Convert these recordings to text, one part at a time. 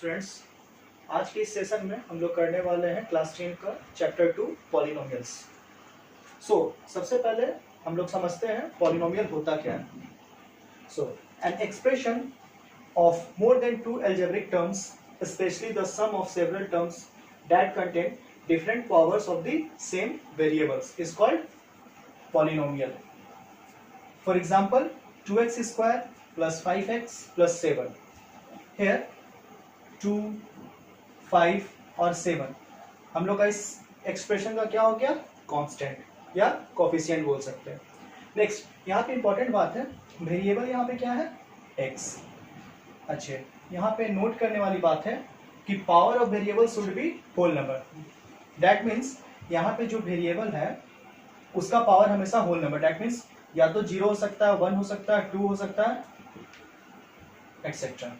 Students, आज के इस सेशन में हम लोग करने वाले हैं क्लास 10 का चैप्टर 2 पॉलिनोमियल्स। सबसे पहले हम लोग समझते हैं पॉलिनोमियल होता क्या है। An expression of more than two algebraic terms, especially the sum of several terms that contain different powers of the same variables, is called polynomial. For example, 2x square plus 5x plus 7. Here 2, 5 और 7 हम लोग का इस expression का क्या हो गया, constant या कोफिशिएंट बोल सकते हैं। नेक्स्ट यहाँ पे इंपॉर्टेंट बात है, वेरिएबल यहाँ पे क्या है, x। अच्छे, यहाँ पे नोट करने वाली बात है कि power of variable should be whole number. That means यहाँ पे जो वेरिएबल है उसका पावर हमेशा होल नंबर। दैट मीन्स या तो 0 हो सकता है, 1 हो सकता है, 2 हो सकता है, एक्सेट्रा।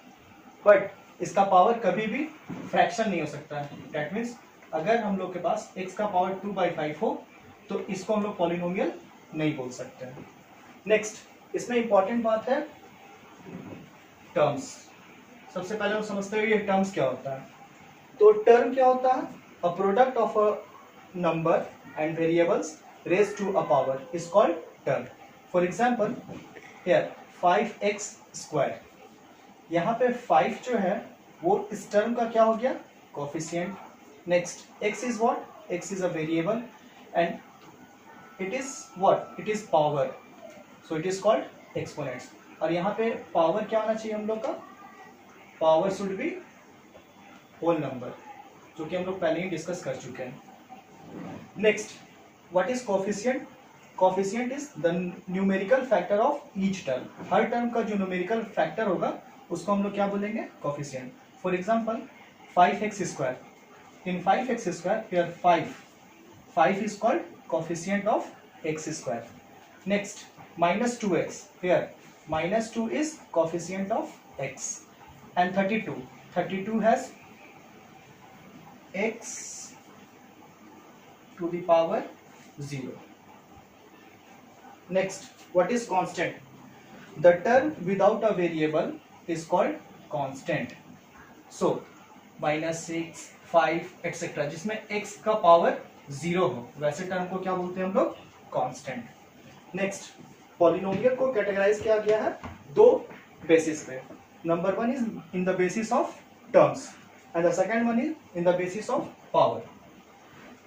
बट इसका पावर कभी भी फ्रैक्शन नहीं हो सकता है। दैट मीन्स अगर हम लोग के पास x का पावर 2/5 हो तो इसको हम लोग पॉलिनोमियल नहीं बोल सकते हैं। नेक्स्ट इसमें इंपॉर्टेंट बात है टर्म्स। सबसे पहले हम समझते हैं ये टर्म्स क्या होता है। तो टर्म क्या होता है, a product of a number and variables raise to a power is called term. For example here 5x square, यहाँ पे 5 जो है वो इस टर्म का क्या हो गया, coefficient. Next x is what, x is a variable and it is what, it is power, so it is called exponents. और यहाँ पे पावर क्या होना चाहिए हम लोग का, power should be whole number, जो कि हम लोग पहले ही डिस्कस कर चुके हैं। Next what is coefficient, coefficient is the numerical factor of each term. Her term का जो न्यूमेरिकल फैक्टर होगा उसको हम लोग क्या बोलेंगे, coefficient. For example 5x square, in 5x square here 5 is called coefficient of x square. Next -2x, here -2 is coefficient of x। And 32 has x to the power 0. Next, what is constant? The term without a variable is called constant. So -6, 5 etc. जिसमें x का power 0 हो वैसे term को क्या बोलते हैं हम लोग, कांस्टेंट। नेक्स्ट पॉलिनोमियल को कैटेगराइज किया गया है दो बेसिस पे। Number 1 is in the basis of terms and the second one is in the basis of power.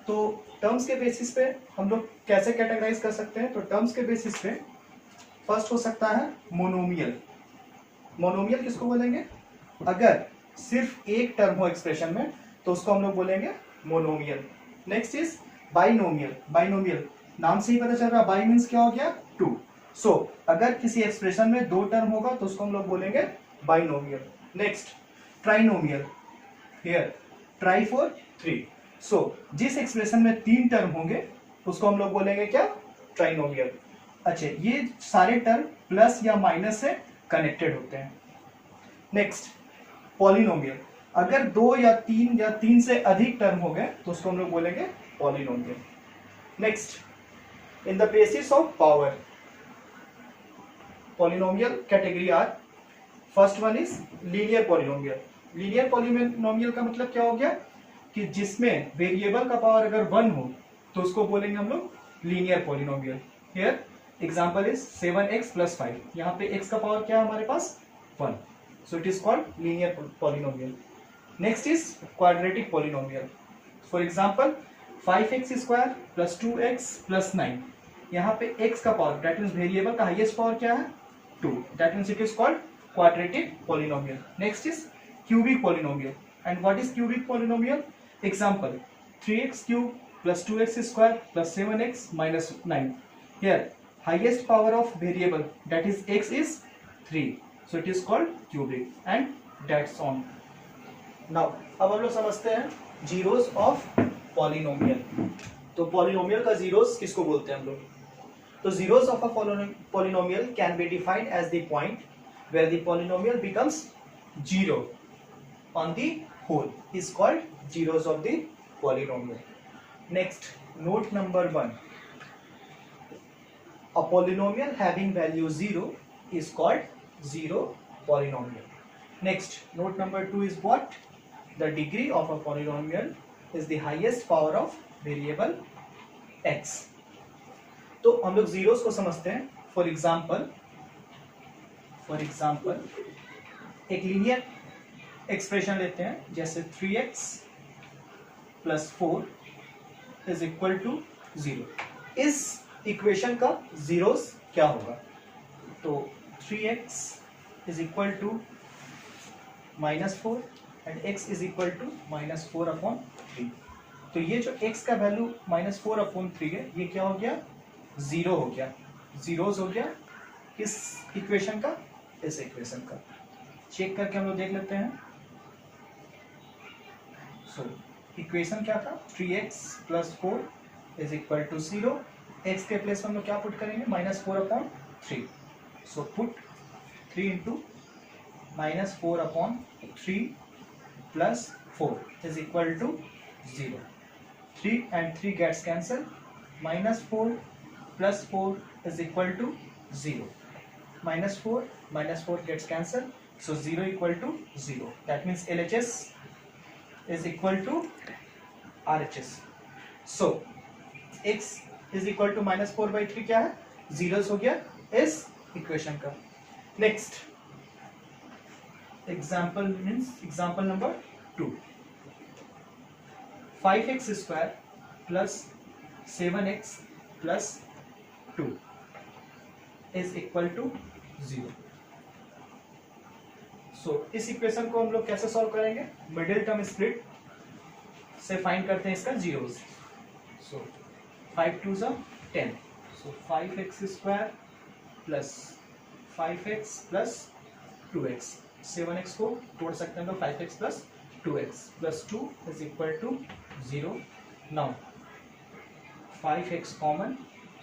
तो टर्म्स के बेसिस पे हम लोग कैसे कैटेगराइज कर सकते हैं, तो टर्म्स के बेसिस पे फर्स्ट हो सकता है मोनोमियल। मोनोमियल किसको बोलेंगे, अगर सिर्फ एक टर्म हो एक्सप्रेशन में तो उसको हम लोग बोलेंगे monomial. Next is binomial. Binomial नाम से ही पता चल रहा है, बाई मीन्स क्या हो गया, 2। सो अगर किसी एक्सप्रेशन में दो टर्म होगा तो उसको हम लोग बोलेंगे binomial. Next trinomial, here try for 3। सो जिस एक्सप्रेशन में 3 टर्म होंगे उसको हम लोग बोलेंगे क्या, ट्राइनोमियल। अच्छा, ये सारे टर्म प्लस या माइनस से कनेक्टेड होते हैं। नेक्स्ट पॉलिनोमियल, अगर 2 या 3 से अधिक टर्म हो गए तो उसको हम लोग बोलेंगे polynomial. Next in the basis of power, polynomial category are, first one is linear polynomial. Linear polynomial का मतलब क्या हो गया कि जिसमें वेरिएबल का पावर अगर 1 हो तो उसको बोलेंगे हम लोग linear polynomial. Here example is 7x + 5, यहाँ पे x का पावर क्या है हमारे पास, 1, so it is called linear polynomial. Next is quadratic polynomial. For example 5x square + 2x + 9, यहाँ पे x का पावर दैट मीन्स वेरिएबल का हाईएस्ट पावर क्या है, 2, that means it is called quadratic polynomial. Next is cubic polynomial. And what is cubic polynomial, example 3x³ + 2x² + 7x - 9, here highest power of variable that is x is 3, so it is called cubic and that's on. Now अब हम लोग समझते हैं zeros of polynomial. तो polynomial का zeros किसको बोलते हैं हम लोग, तो zeros of a polynomial can be defined as the point where the polynomial becomes zero on the whole is called zeros of the polynomial. Next, note number 1, a polynomial having value 0 is called zero polynomial. Next, note number 2 is what, the degree of a polynomial is the highest power of variable x. तो हम लोग zeros को समझते हैं. For example, एक linear expression लेते हैं जैसे 3x + 4 इज इक्वल टू 0. इस इक्वेशन का जीरोस क्या होगा? तो 3x is equal to -4 and x is equal to -4/3. तो ये जो x का वैल्यू -4/3 है, ये क्या हो गया? 0 हो गया. जीरोस हो गया किस इक्वेशन का? इस इक्वेशन का. चेक करके हम लोग देख लेते हैं. सो इक्वेशन क्या था? 3x + 4 is equal to 0. x के प्लेस में हम लोग क्या पुट करेंगे? -4/3. So put 3 × -4/3 + 4 is equal to 0. 3 and 3 gets cancelled. -4 + 4 is equal to 0. -4 gets cancelled. So 0 equal to 0. That means LHS is equal to RHS. So x is equal to -4/3 क्या है? Zeros हो गया इस इक्वेशन का. Next example number 2. 5x² + 7x + 2 is equal to 0. सो इस equation को हम लोग कैसे सॉल्व करेंगे? मिडिल टर्म स्प्लिट से फाइंड करते हैं इसका जीरोस. सो 5 2 = 10. सो 5x² + 5x + 2x. 7x को तोड़ सकते हैं तो 5x + 2x + 2 is equal to 0. Now 5x common,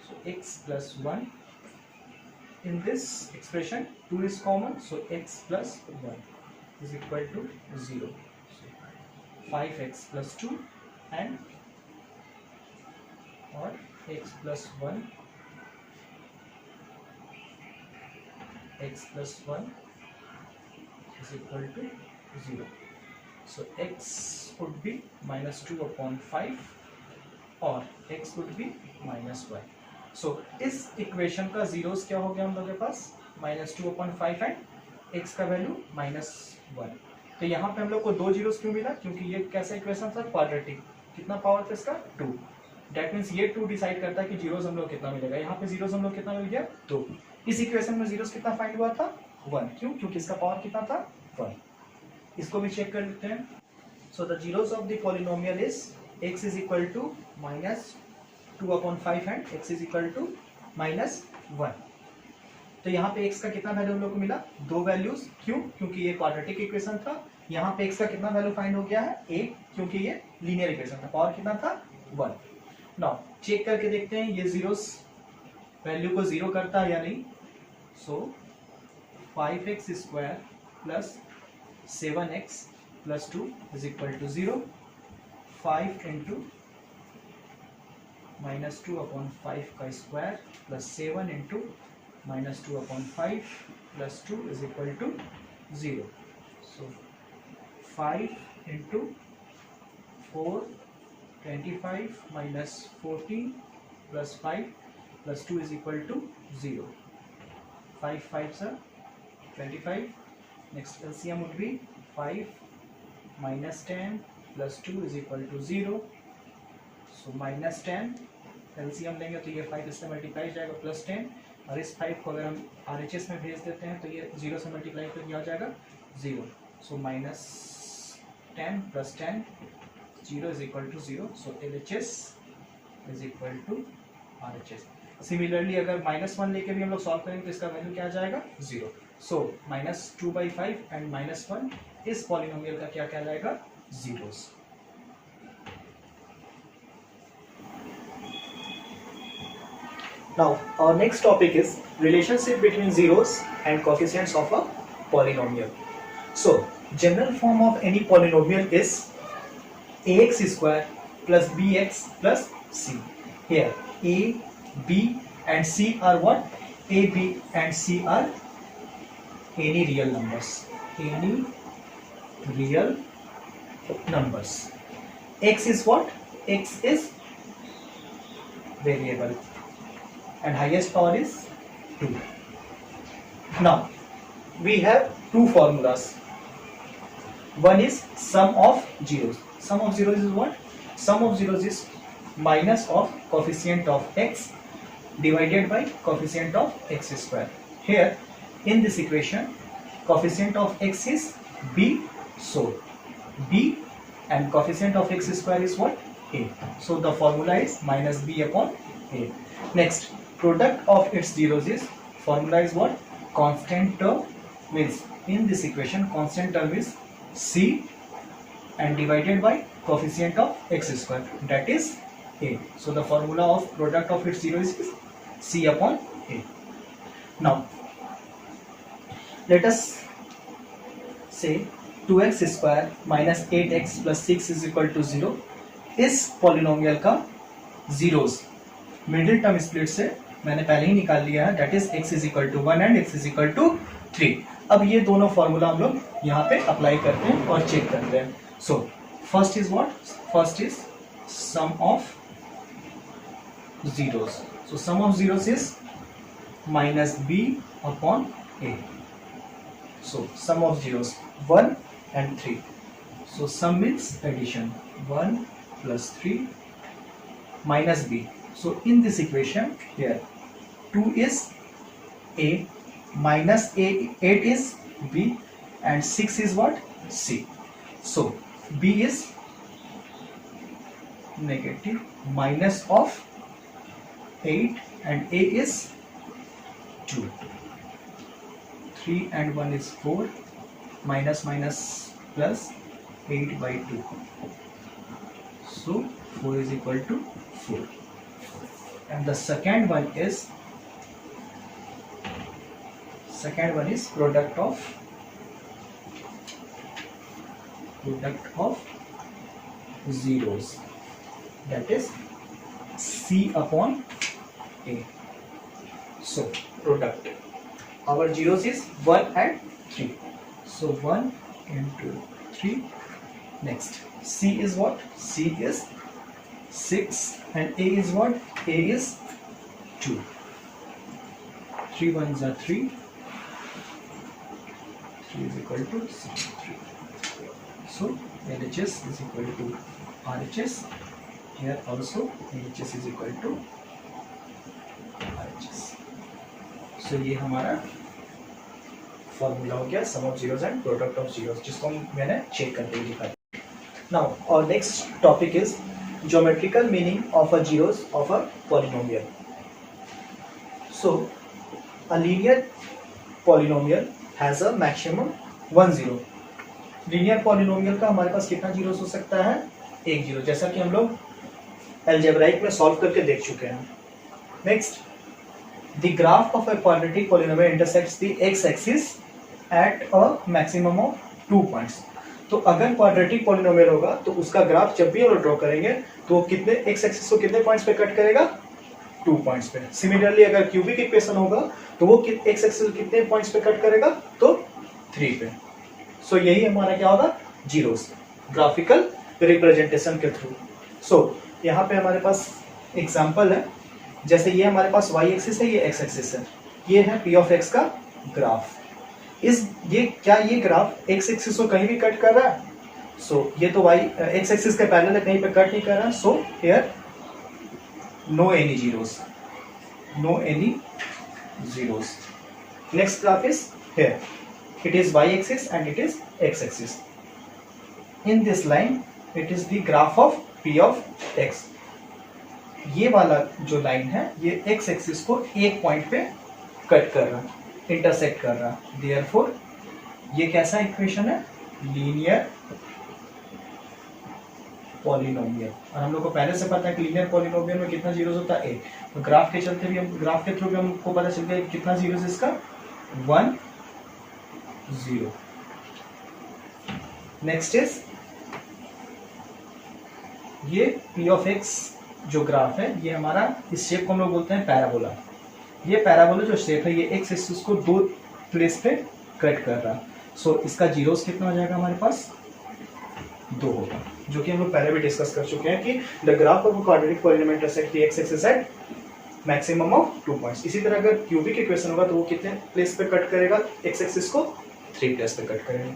so x + 1. In this expression 2 is common, so x + 1 is equal to 0. So 5x + 2 and or x + 1, x + 1 is equal to 0. So x would be -2/5 और x would be -1. So इस equation का zeros क्या हो गया हम लोग के पास? -2/5 and x का वैल्यू -1. तो यहाँ पे हम लोग को 2 जीरोस क्यों मिला? क्योंकि ये कैसा इक्वेशन था? क्वाड्रेटिक. कितना पावर था इसका? 2. डेट मीन्स ये 2 डिसाइड करता है कि जीरोस हम लोग कितना मिलेगा. यहाँ पे जीरोस हम लोग कितना मिल गया? 2. इस इक्वेशन में जीरोस कितना फाइंड हुआ था? 1. क्यों? क्योंकि इसका पावर कितना था? 1. इसको भी चेक कर लेते हैं. So the zeros of the polynomial is x is equal to -2/5 and x is equal to -1. तो यहाँ पे x का कितना वैल्यू हम लोग को मिला? 2 वैल्यूज. क्यों? क्योंकि ये क्वाड्रेटिक इक्वेशन था. यहाँ पे x का कितना वैल्यू फाइंड हो गया है? 1, क्योंकि ये लीनियर इक्वेशन था. पावर कितना था? 1. नाउ चेक करके देखते हैं ये जीरोस वैल्यू को 0 करता है या नहीं. सो 5x² + 7x + 2 is equal to 0. 5 × -2/5 का square + 7 × -2/5 + 2 is equal to 0. So 5 × 4 25 - 14 + 5 + 2 is equal to 0. 5 5s are 25. Next LCM would be 5 - 10 + 2 is equal to 0. So -10 LCM लेंगे तो ये 5 इससे मल्टीप्लाई जाएगा +10, और इस 5 को अगर हम RHS में भेज देते हैं तो ये 0 से मल्टीप्लाई करके आ जाएगा 0. So -10 + 10 0 is equal to 0. So LHS is equal to RHS. Similarly अगर -1 लेके भी हम लोग सॉल्व करेंगे तो इसका वैल्यू क्या आ जाएगा? 0. सो -2/5 एंड -1 इस पॉलिनोमियल का क्या कहलाएगा? Zeros. Now our next topic is relationship between zeros and coefficients of a polynomial. So general form of any polynomial is ax² + bx + c. Here a, b and c are what? A, b and c are any real numbers. Any real numbers. X is what? X is variable and highest power is 2. Now we have two formulas. One is sum of zeros. Sum of zeros is what? Sum of zeros is minus of coefficient of x divided by coefficient of x square. Here in this equation coefficient of x is b, so b and coefficient of x square is what? A. So the formula is minus b upon a. Next, product of its zeros is, formula is what? Constant term, means in this equation constant term is c and divided by coefficient of x square, that is a. So the formula of product of its zeros is c upon a. Now let us say 2x square minus 8x plus 6 is equal to 0. इस polynomial का zeros middle term split से मैंने पहले ही निकाल लिया है, that is x is equal to 1 and x is equal to 3. अब ये दोनों फॉर्मूला हम लोग यहाँ पे अप्लाई करते हैं और चेक करते हैं. So first is what? First is sum of zeros. So sum of zeros is minus b upon a. So sum of zeros 1 and 3. So sum means addition, 1 plus 3 minus b. So in this equation here 2 is a minus a 8 is b and 6 is what? c. So b is negative minus of 8 and a is 2. 3 and 1 is 4, minus minus plus 8 by 2. So 4 is equal to 4. And the second one is product of zeros, that is c upon a. So product, our zeros is 1 and 3. So 1 into 3. Next c is what? C is 6 and a is what? A is 2. 3 ones are 3. 3 is equal to 3. So LHS is equal to RHS. Here also LHS is equal to RHS. So ये हमारा formula हो गया sum of zeros and product of zeros, जिसको मैंने check करके दिखाया. Now और next topic is geometrical meaning of a zeros of a polynomial. So a linear polynomial has a maximum 1 zero. Linear polynomial का हमारे पास कितना जीरोस हो सकता है? 1 जीरो, जैसा कि हम लोग अलजेब्राइक में सॉल्व करके देख चुके हैं. Next, the graph of a quadratic polynomial intersects the x axis at a maximum of 2 points. तो अगर क्वाड्रेटिक पॉलिनोमियल होगा तो उसका ग्राफ जब भी हम ड्रॉ करेंगे तो वो कितने एक्स एक्सिस को कितने पॉइंट्स पे कट करेगा? 2 पॉइंट्स पे. सिमिलरली अगर क्यूबिक इक्वेशन होगा तो वो एक्स एक्सिस कितने पॉइंट्स पे कट करेगा? तो 3 पे. सो यही हमारा क्या होगा? जीरोस, ग्राफिकल रिप्रेजेंटेशन के थ्रू. सो यहाँ पे हमारे पास एग्जाम्पल है, जैसे ये हमारे पास y एक्सिस है, ये x एक्सिस है, ये है p ऑफ x का ग्राफ. ये ग्राफ x एक्सिस को कहीं भी कट कर रहा है? सो ये तो x एक्सिस के पैरेलल है, कहीं पे कट नहीं कर रहा. So here no any zeros. Next graph is here, it is y axis and it is x axis. In this line it is the graph of p of x. ये वाला जो line है ये x axis को एक point पे cut कर रहा, इंटरसेक्ट कर रहा. देयरफॉर ये कैसा इक्वेशन है? Linear polynomial. और हम लोग को पहले से पता है कि लीनियर पॉलिनोमियल में कितना जीरोस होता है? 8. तो ग्राफ के थ्रू भी हमको पता चल गया कितना जीरोस इसका? 1 0. नेक्स्ट इज ये p ऑफ x जो ग्राफ है, ये हमारा इस शेप को हम लोग बोलते हैं पैराबोला. ये पैराबोला जो शेप है ये x एक्सिस को 2 प्लेस पे कट कर रहा. सो इसका जीरोस कितना हो जाएगा हमारे पास? 2 होगा, जो कि हम लोग पहले भी डिस्कस कर चुके हैं कि the graph of quadratic polynomial intersect the x axis at maximum of 2 points. इसी तरह अगर क्यूबिक इक्वेशन होगा तो वो कितने प्लेस पे कट करेगा, एक्स एक्सिस को 3 प्लेस पे कट करेगा।